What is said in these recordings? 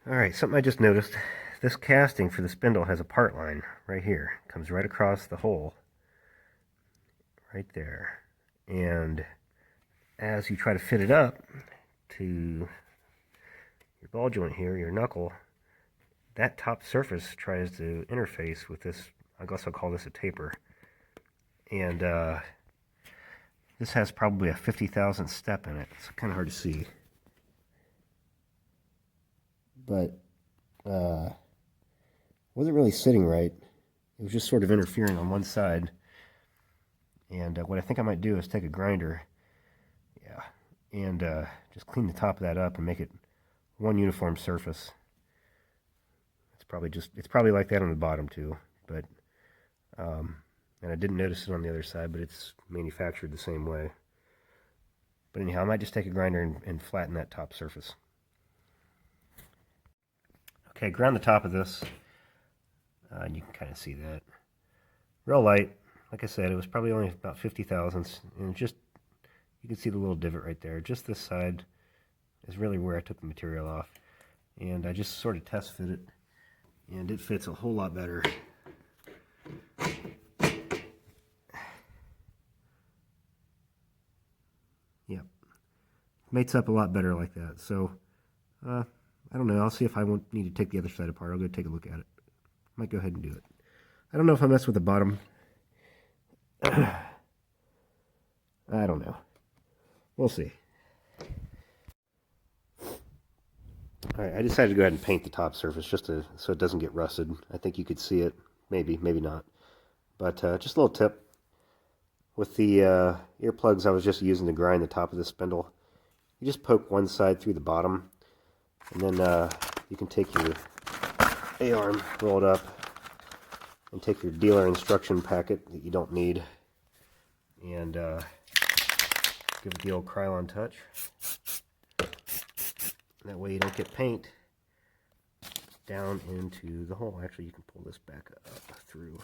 Alright, something I just noticed. This casting for the spindle has a part line right here. It comes right across the hole. Right there. And as you try to fit it up to your ball joint here, your knuckle, that top surface tries to interface with this. I guess I'll call this a taper. And this has probably a 50,000th step in it. It's kind of hard to see. But wasn't really sitting right. It was just sort of interfering on one side. And what I think I might do is take a grinder, and just clean the top of that up and make it one uniform surface. It's probably like that on the bottom too, but and I didn't notice it on the other side, but it's manufactured the same way. But anyhow, I might just take a grinder and flatten that top surface. Okay, ground the top of this, and you can kind of see that. Real light. Like I said, it was probably only about 50 thousandths, and just, you can see the little divot right there. Just this side is really where I took the material off. And I just sort of test fit it, and it fits a whole lot better. Yep. Mates up a lot better like that. So, I don't know. I'll see if I won't need to take the other side apart. I'll go take a look at it. Might go ahead and do it. I don't know if I mess with the bottom. I don't know. We'll see. Alright, I decided to go ahead and paint the top surface just so it doesn't get rusted. I think you could see it. Maybe, maybe not. But just a little tip. With the earplugs I was just using to grind the top of the spindle, you just poke one side through the bottom, and then you can take your A-arm, roll it up, and take your dealer instruction packet that you don't need, and give it the old Krylon touch. That way you don't get paint down into the hole. Actually, you can pull this back up through.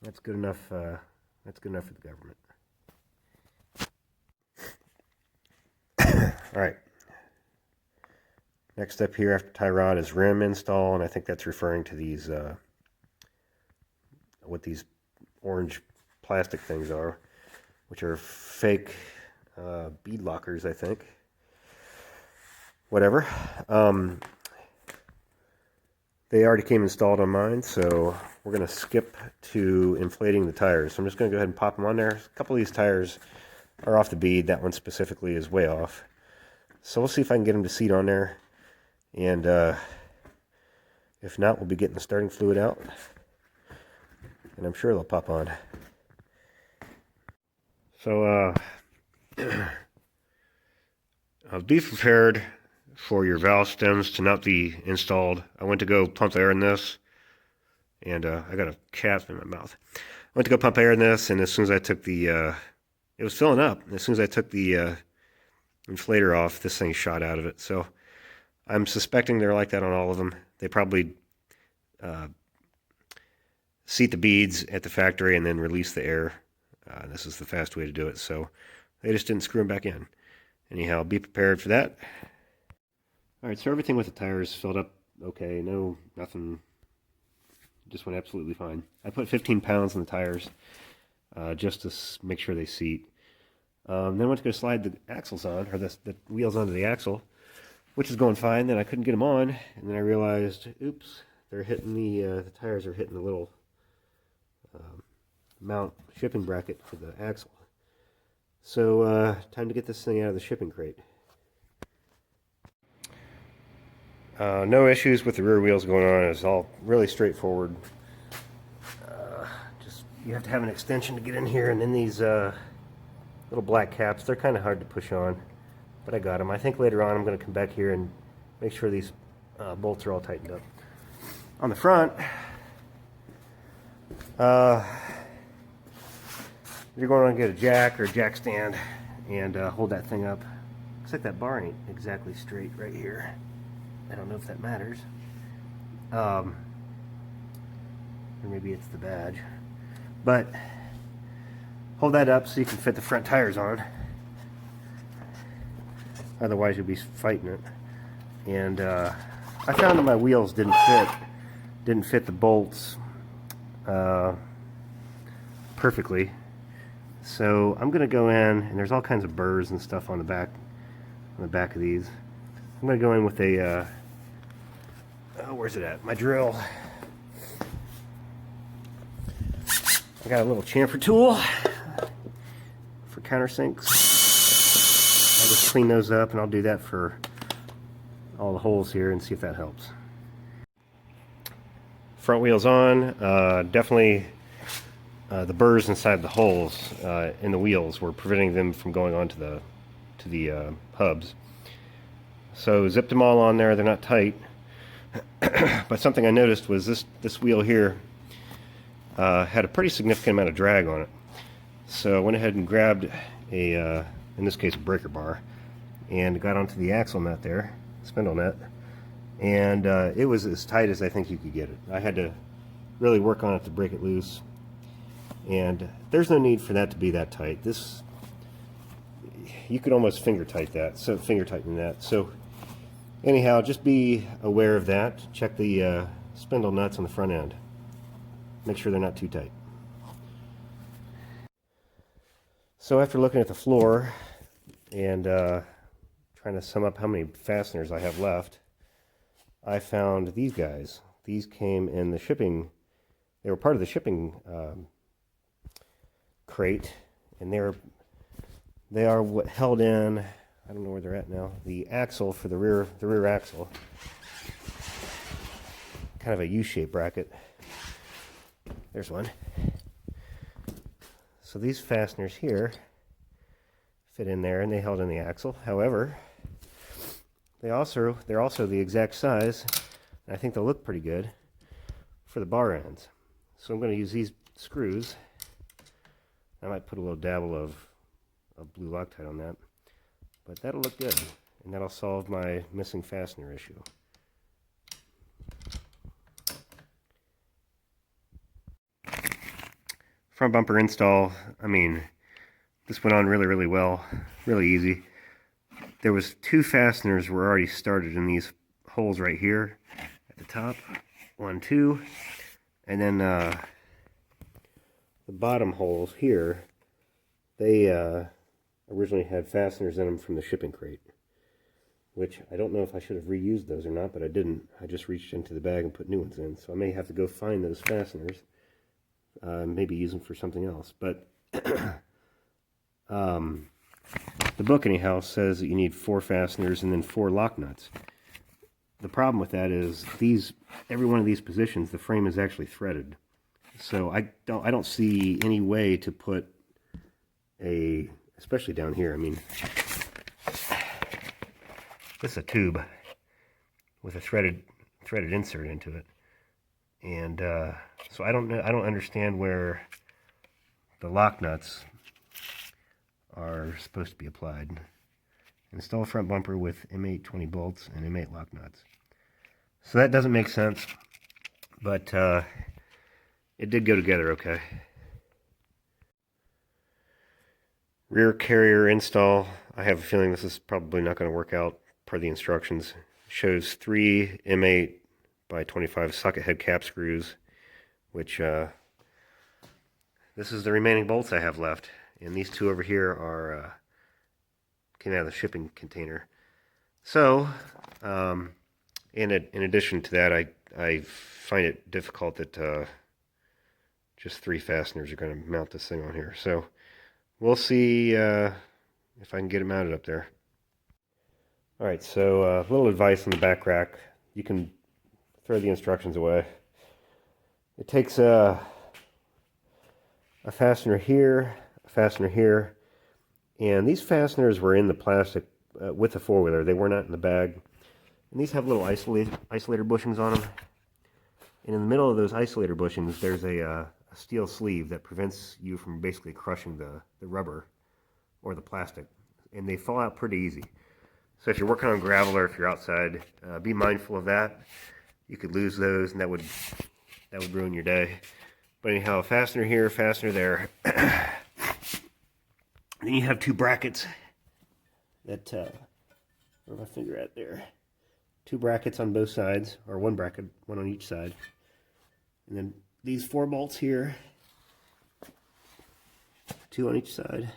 That's good enough. That's good enough for the government. All right. Next step here after tie rod is rim install, and I think that's referring to these what these orange plastic things are, which are fake bead lockers, I think. Whatever. They already came installed on mine, so we're going to skip to inflating the tires. So I'm just going to go ahead and pop them on there. A couple of these tires are off the bead. That one specifically is way off. So we'll see if I can get them to seat on there. And if not, we'll be getting the starting fluid out. And I'm sure they'll pop on. So be prepared for your valve stems to not be installed. I went to go pump air in this, and I got a cap in my mouth. I went to go pump air in this, and as soon as I took the, it was filling up. As soon as I took the inflator off, this thing shot out of it. So I'm suspecting they're like that on all of them. They probably seat the beads at the factory and then release the air. This is the fast way to do it. So they just didn't screw them back in. Anyhow, be prepared for that. Alright, so everything with the tires filled up okay. Nothing. Just went absolutely fine. I put 15 pounds in the tires just to make sure they seat. Then I went to go slide the axles on, or the wheels onto the axle, which is going fine. Then I couldn't get them on, and then I realized, oops, they're hitting the tires are hitting the little mount shipping bracket for the axle. So time to get this thing out of the shipping crate. No issues with the rear wheels going on. It's all really straightforward. Just you have to have an extension to get in here, and then these little black caps, they're kind of hard to push on, but I got them. I think later on I'm going to come back here and make sure these bolts are all tightened up. On the front, you're going to get a jack or a jack stand and hold that thing up. Looks like that bar ain't exactly straight right here. I don't know if that matters. Or maybe it's the badge. But hold that up so you can fit the front tires on. Otherwise you'll be fighting it. and I found that my wheels didn't fit the bolts perfectly. So I'm going to go in, and there's all kinds of burrs and stuff on the back of these. I'm going to go in with a where's it at? My drill. I got a little chamfer tool for countersinks. I'll just clean those up, and I'll do that for all the holes here and see if that helps. Front wheels on. Definitely the burrs inside the holes in the wheels were preventing them from going onto the hubs. So zipped them all on there. They're not tight. But something I noticed was this wheel here had a pretty significant amount of drag on it. So I went ahead and grabbed in this case, a breaker bar, and got onto the axle nut there, spindle nut, and it was as tight as I think you could get it. I had to really work on it to break it loose, and there's no need for that to be that tight. This, you could almost finger tighten that. So anyhow, just be aware of that. Check the spindle nuts on the front end. Make sure they're not too tight. So after looking at the floor and trying to sum up how many fasteners I have left, I found these guys. These came in the shipping, they were part of the shipping crate, and they are what held in, I don't know where they're at now, the axle for the rear axle. Kind of a U-shaped bracket. There's one. So these fasteners here fit in there, and they held in the axle. However, they're also the exact size, and I think they'll look pretty good for the bar ends. So I'm going to use these screws. I might put a little dabble of blue Loctite on that, but that'll look good, and that'll solve my missing fastener issue. Front bumper install, I mean, this went on really well, really easy. There was 2 fasteners were already started in these holes right here at the top, 1, 2, and then the bottom holes here, they originally had fasteners in them from the shipping crate, which I don't know if I should have reused those or not, but I didn't. I just reached into the bag and put new ones in, so I may have to go find those fasteners. Maybe use them for something else, but the book anyhow says that you need 4 fasteners and then 4 lock nuts. The problem with that is every one of these positions, the frame is actually threaded, so I don't see any way to put especially down here. I mean, this is a tube with a threaded insert into it. And so I don't understand where the lock nuts are supposed to be applied. Install front bumper with M8 20 bolts and M8 lock nuts. So that doesn't make sense, but it did go together okay. Rear carrier install. I have a feeling this is probably not going to work out per the instructions. It shows 3 M8 by 25 socket head cap screws, which this is the remaining bolts I have left, and these 2 over here are came out of the shipping container. So in addition to that, I find it difficult that just 3 fasteners are going to mount this thing on here. So we'll see if I can get it mounted up there. Alright, so a little advice on the back rack. You can throw the instructions away. It takes a fastener here, and these fasteners were in the plastic with the four-wheeler. They were not in the bag. And these have little isolator bushings on them. And in the middle of those isolator bushings, there's a steel sleeve that prevents you from basically crushing the rubber or the plastic. And they fall out pretty easy. So if you're working on gravel or if you're outside, be mindful of that. You could lose those, and that would ruin your day. But anyhow, fastener here, fastener there. Then you have 2 brackets that where's my finger at there? 2 brackets on both sides, or 1 bracket, 1 on each side. And then these 4 bolts here, 2 on each side,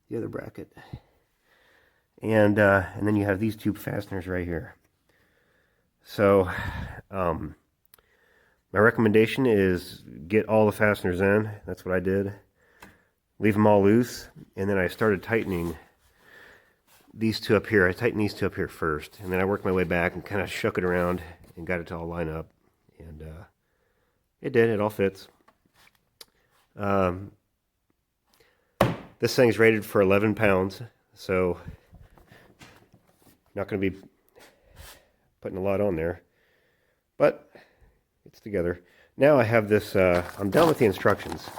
the other bracket. And then you have these 2 fasteners right here. So my recommendation is get all the fasteners in. That's what I did. Leave them all loose, and then I started tightening these 2 up here. I tightened these 2 up here first, and then I worked my way back and kind of shook it around and got it to all line up. And it did. It all fits. This thing's rated for 11 pounds, so not going to be putting a lot on there, but it's together. Now I have this, I'm done with the instructions,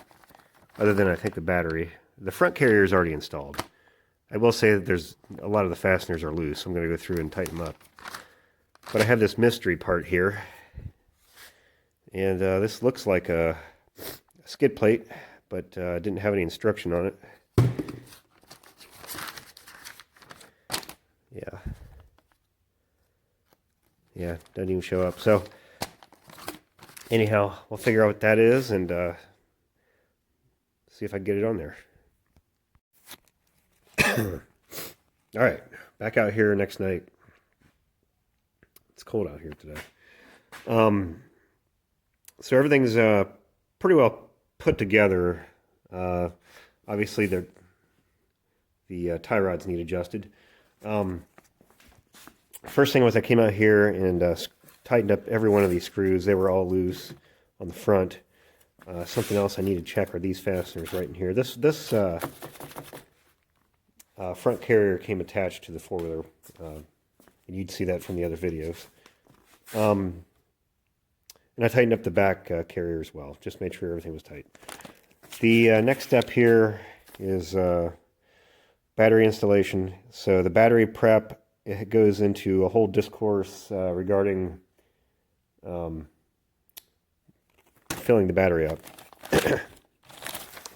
other than I think the battery. The front carrier is already installed. I will say that there's a lot of the fasteners are loose, so I'm going to go through and tighten them up. But I have this mystery part here, and this looks like a skid plate, but didn't have any instruction on it. Yeah, doesn't even show up. So anyhow, we'll figure out what that is and see if I can get it on there. All right, back out here next night. It's cold out here today. So everything's pretty well put together. Obviously, the tie rods need adjusted. First thing was I came out here and tightened up every one of these screws. They were all loose on the front. Something else I need to check are these fasteners right in here. This front carrier came attached to the four-wheeler. And you'd see that from the other videos. And I tightened up the back carrier as well. Just made sure everything was tight. The next step here is battery installation. So the battery prep, it goes into a whole discourse regarding filling the battery up.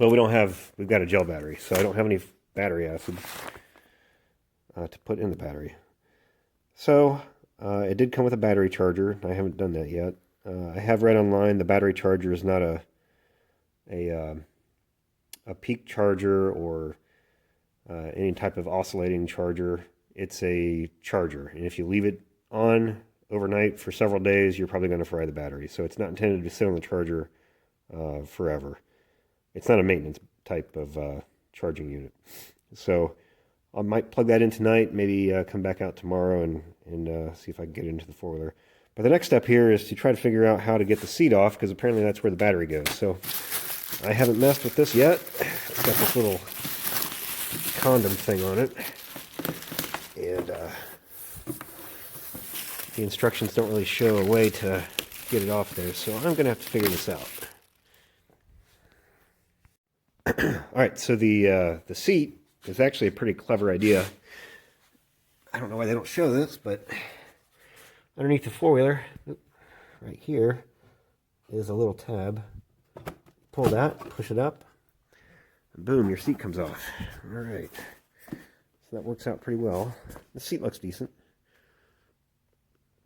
Well, we've got a gel battery, so I don't have any battery acid to put in the battery. So it did come with a battery charger. I haven't done that yet. I have read online the battery charger is not a peak charger or any type of oscillating charger. It's a charger, and if you leave it on overnight for several days, you're probably going to fry the battery. So it's not intended to sit on the charger forever. It's not a maintenance type of charging unit. So I might plug that in tonight, maybe come back out tomorrow and see if I can get into the four-wheeler. But the next step here is to try to figure out how to get the seat off, because apparently that's where the battery goes. So I haven't messed with this yet. It's got this little condom thing on it. And the instructions don't really show a way to get it off there, so I'm going to have to figure this out. Alright, so the seat is actually a pretty clever idea. I don't know why they don't show this, but underneath the four-wheeler, right here, is a little tab. Pull that, push it up, and boom, your seat comes off. Alright. So that works out pretty well. The seat looks decent.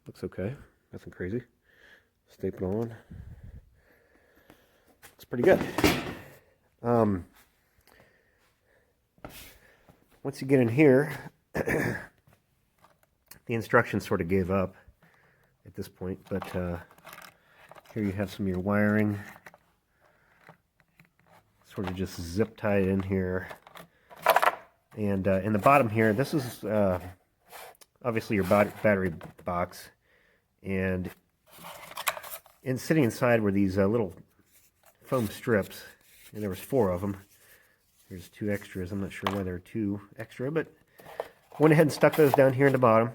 Looks okay. Nothing crazy. Staple on. It's pretty good. Once you get in here, the instructions sort of gave up at this point, but here you have some of your wiring. Sort of just zip tied in here. And in the bottom here, this is obviously your battery box. And sitting inside were these little foam strips. And there was 4 of them. There's 2 extras. I'm not sure why there are 2 extra, but I went ahead and stuck those down here in the bottom,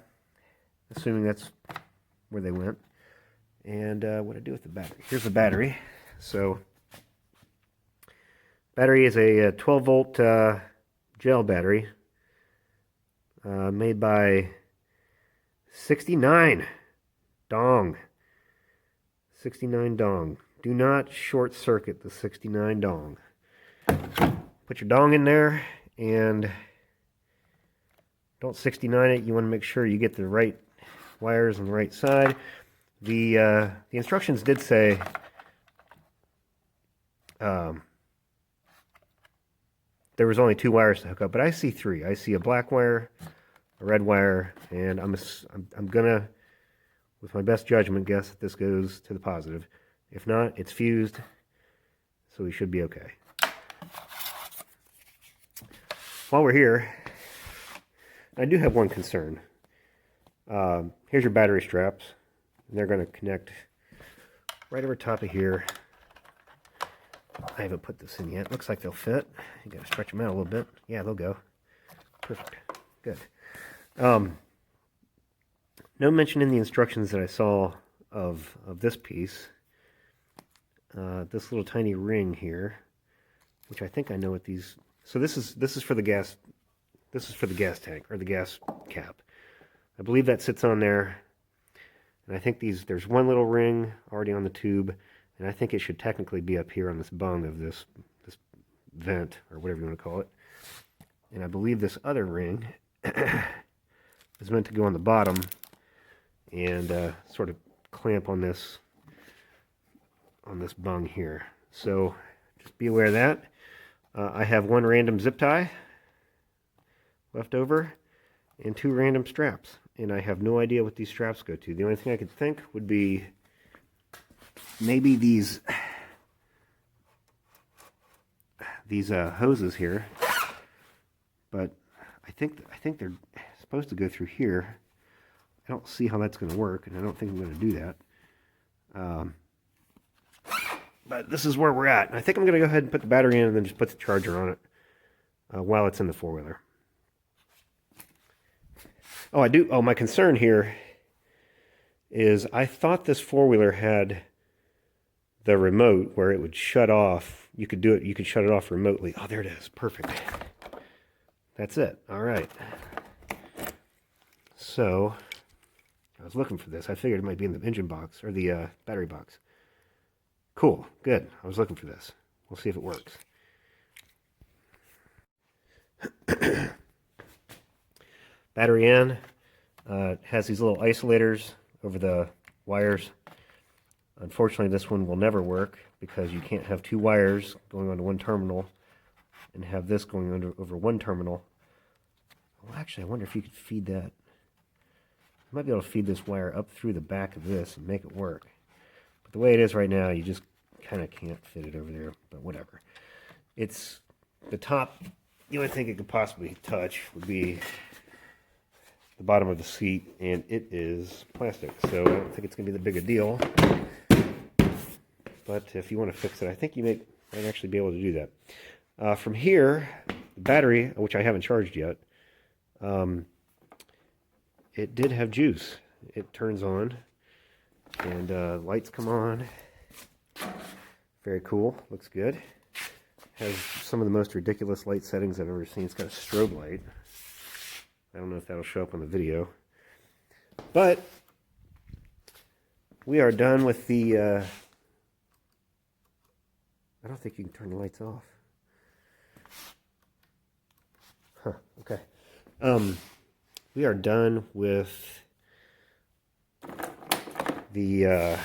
assuming that's where they went. And what I do with the battery? Here's the battery. So, battery is a 12-volt gel battery made by 69 Dong. 69 Dong. Do not short circuit the 69 Dong. Put your dong in there and don't 69 it. You want to make sure you get the right wires on the right side. The instructions did say there was only 2 wires to hook up, but I see 3. I see a black wire, a red wire, and I'm gonna, with my best judgment, guess that this goes to the positive. If not, it's fused, so we should be okay. While we're here, I do have one concern. Here's your battery straps, and they're going to connect right over top of here. I haven't put this in yet. Looks like they'll fit. You got to stretch them out a little bit. Yeah, they'll go. Perfect. Good. No mention in the instructions that I saw of this piece. This little tiny ring here, which I think I know what these. So this is for the gas. This is for the gas tank or the gas cap. I believe that sits on there, and I think there's one little ring already on the tube, and I think it should technically be up here on this bung of this vent or whatever you want to call it. And I believe this other ring is meant to go on the bottom and sort of clamp on this bung here. So just be aware of that. I have one random zip tie left over and 2 random straps, and I have no idea what these straps go to. The only thing I could think would be maybe these hoses here, but I think they're supposed to go through here. I don't see how that's going to work, and I don't think I'm going to do that. But this is where we're at. I think I'm going to go ahead and put the battery in and then just put the charger on it while it's in the 4-wheeler. Oh, I do. Oh, my concern here is I thought this 4-wheeler had the remote where it would shut off. You could do it. You could shut it off remotely. Oh, there it is. Perfect. That's it. All right. So I was looking for this. I figured it might be in the engine box or the battery box. Cool. Good. I was looking for this. We'll see if it works. Battery in. It has these little isolators over the wires. Unfortunately, this one will never work because you can't have 2 wires going onto one terminal and have this going over one terminal. Well, actually, I wonder if you could feed that. You might be able to feed this wire up through the back of this and make it work. But the way it is right now, you just kind of can't fit it over there, but whatever. It's the top. The only thing it could possibly touch would be the bottom of the seat, and it is plastic, so I don't think it's going to be the big a deal. But if you want to fix it, I think you might actually be able to do that. From here, the battery, which I haven't charged yet, it did have juice. It turns on, and lights come on. Very cool. Looks good. Has some of the most ridiculous light settings I've ever seen. It's got a strobe light. I don't know if that'll show up on the video. But we are done with the... I don't think you can turn the lights off. Huh, okay. We are done with the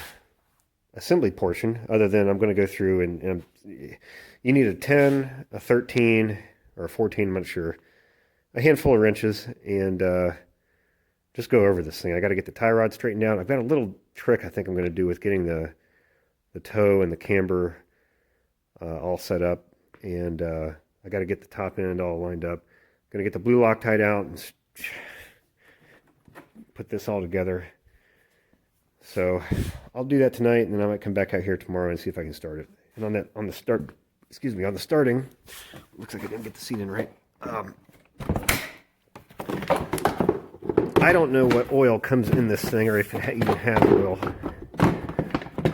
assembly portion, other than I'm going to go through and you need a 10, a 13, or a 14, I'm not sure, a handful of wrenches, and just go over this thing. I got to get the tie rod straightened out. I've got a little trick I think I'm going to do with getting the toe and the camber all set up, and I got to get the top end all lined up. Going to get the blue Loctite out and put this all together. So I'll do that tonight, and then I might come back out here tomorrow and see if I can start it. And on the starting, looks like I didn't get the seat in right. I don't know what oil comes in this thing, or if it even has oil.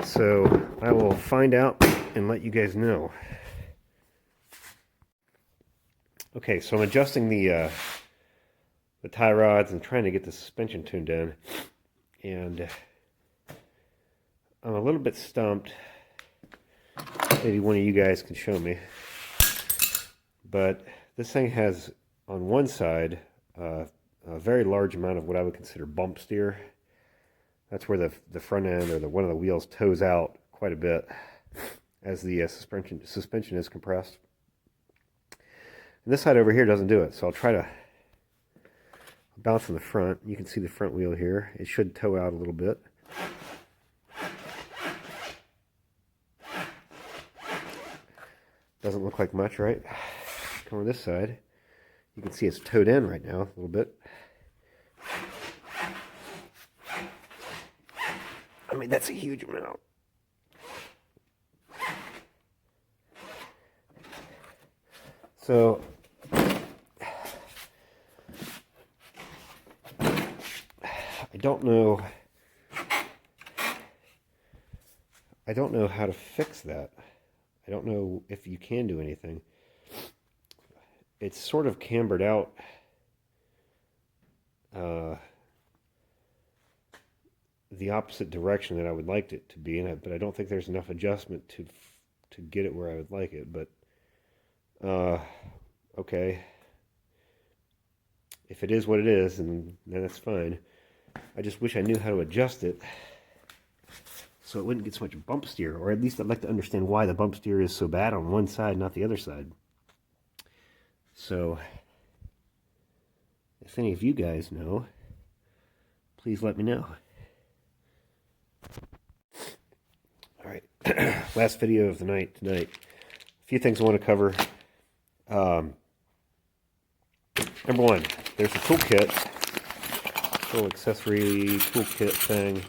So I will find out and let you guys know. Okay, so I'm adjusting the tie rods and trying to get the suspension tuned in, and I'm a little bit stumped. Maybe one of you guys can show me. But this thing has on one side a very large amount of what I would consider bump steer, That's where the front end or one of the wheels toes out quite a bit as the suspension is compressed. And this side over here doesn't do it, so I'll try to bounce on the front. You can see the front wheel here. It should toe out a little bit. Doesn't look like much, right? Come on this side. You can see it's towed in right now a little bit. I mean, that's a huge amount. So I don't know how to fix that. I don't know if you can do anything. It's sort of cambered out the opposite direction that I would like it to be in it, but I don't think there's enough adjustment to get it where I would like it. But okay, if it is what it is, then that's fine. I just wish I knew how to adjust it so it wouldn't get so much bump steer, or at least I'd like to understand why the bump steer is so bad on one side, not the other side. So if any of you guys know, please let me know. All right, last video of the night tonight. A few things I want to cover. Number one, there's a toolkit, little accessory toolkit thing,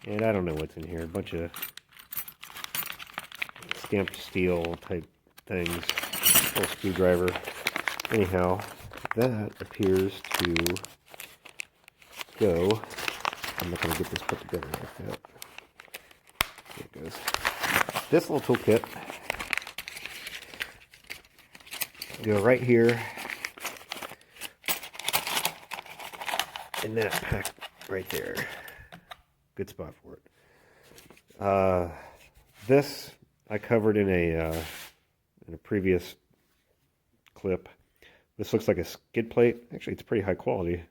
and I don't know what's in here. A bunch of stamped steel type things, little screwdriver. Anyhow, that appears to go. I'm not going to get this put together like that. There it goes. This little toolkit go right here in that pack right there. Good spot for it. This I covered in a previous clip. This looks like a skid plate. Actually, it's pretty high quality.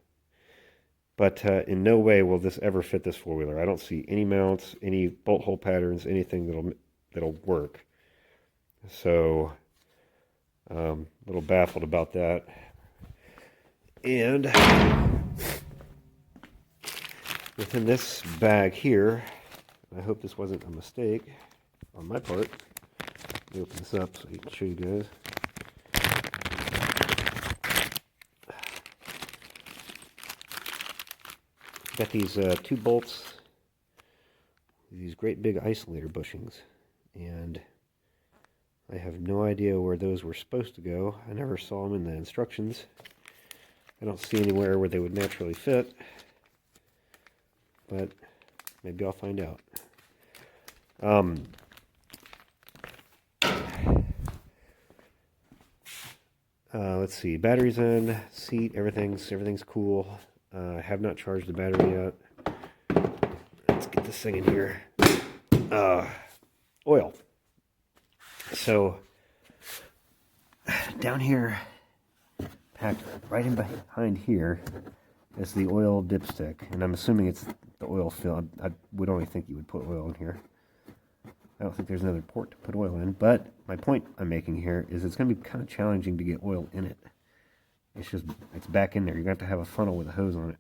But in no way will this ever fit this four-wheeler. I don't see any mounts, any bolt hole patterns, anything that'll work. So, a little baffled about that. And within this bag here, I hope this wasn't a mistake on my part. Let me open this up so I can show you guys. Got these 2 bolts, these great big isolator bushings, and I have no idea where those were supposed to go. I never saw them in the instructions. I don't see anywhere where they would naturally fit, but maybe I'll find out. Let's see, batteries in, seat, everything's cool. I have not charged the battery yet. Let's get this thing in here. Oil. So, down here, packed right in behind here, is the oil dipstick. And I'm assuming it's the oil fill. I would only think you would put oil in here. I don't think there's another port to put oil in. But my point I'm making here is it's going to be kind of challenging to get oil in it. It's back in there. You're going to have a funnel with a hose on it.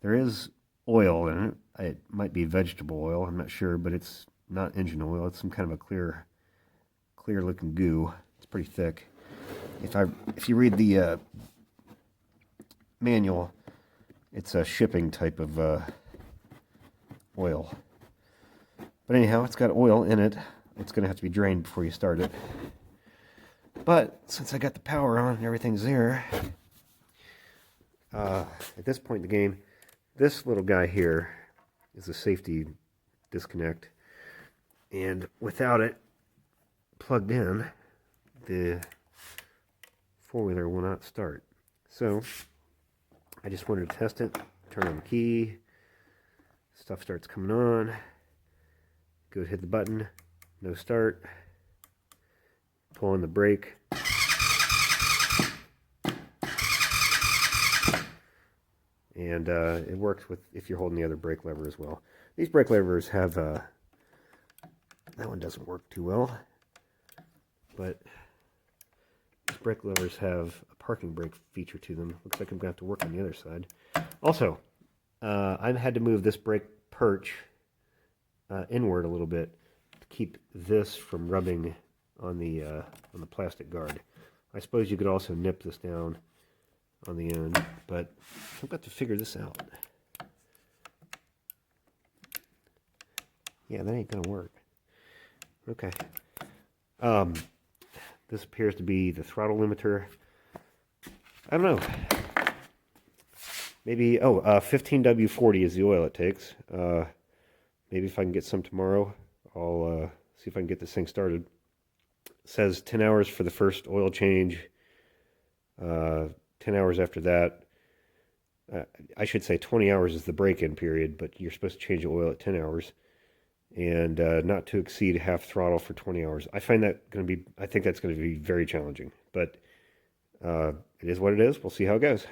There is oil in it. It might be vegetable oil. I'm not sure, but it's not engine oil. It's some kind of a clear looking goo. It's pretty thick. If you read the manual, it's a shipping type of oil. But anyhow, it's got oil in it. It's going to have to be drained before you start it. But since I got the power on and everything's there, at this point in the game, this little guy here is a safety disconnect. And without it plugged in, the four-wheeler will not start. So I just wanted to test it, turn on the key, stuff starts coming on, go hit the button, no start, pull on the brake, and it works with if you're holding the other brake lever as well. These brake levers have that one doesn't work too well, but these brake levers have a parking brake feature to them. Looks like I'm going to have to work on the other side. Also, I've had to move this brake perch inward a little bit to keep this from rubbing on the plastic guard. I suppose you could also nip this down on the end, but I've got to figure this out. Yeah, that ain't gonna work. Okay. This appears to be the throttle limiter. I don't know. Maybe, 15W40 is the oil it takes. Maybe if I can get some tomorrow, I'll see if I can get this thing started. It says 10 hours for the first oil change, 10 hours after that. I should say 20 hours is the break-in period, but you're supposed to change the oil at 10 hours. And not to exceed half throttle for 20 hours. I think that's going to be very challenging, but it is what it is. We'll see how it goes.